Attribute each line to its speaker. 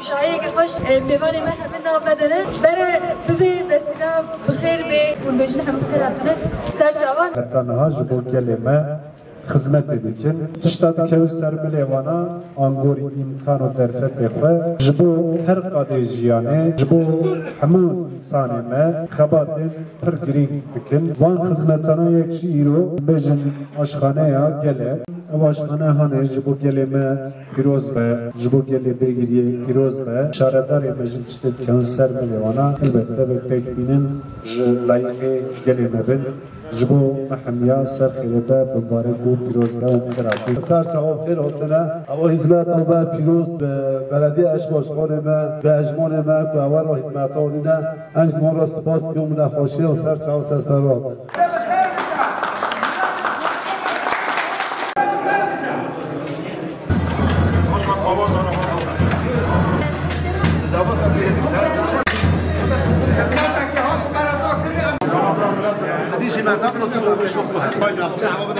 Speaker 1: شایع که خوش میوان من همه نام نداره برای ببی بسیار بخیر به اون بجن هم بخیر هستند سرچاوان
Speaker 2: تنها جبو کلمه خدمت دیکن تشتاد که سرمل وانا انگور امکان و درفت خو جبو هر قاده جیانه جبو همون انسان ما خباتن پر گرین بکن وان خدمتانا یک ایرو بجن آشخانه یا گله آشخانه هانه جبو گله ما پیروز به جبو گله بگیری پیروز به شاردار مجد تشتاد که سرمل وانا البته به پیک بینن لایق گله مبن جبو محمیا سر خیرده بمبارک و پیروز به مدرکی
Speaker 3: سر چهار خیل هاتنه اما حزمت آبا پیروز به بلدی اشباشخان ما به اجمان ما و اول را حزمت آنیده انجمان را سپاس بیامونه خوشی و سر چهار سر را
Speaker 4: Dice ma dopo lo so poi no ciao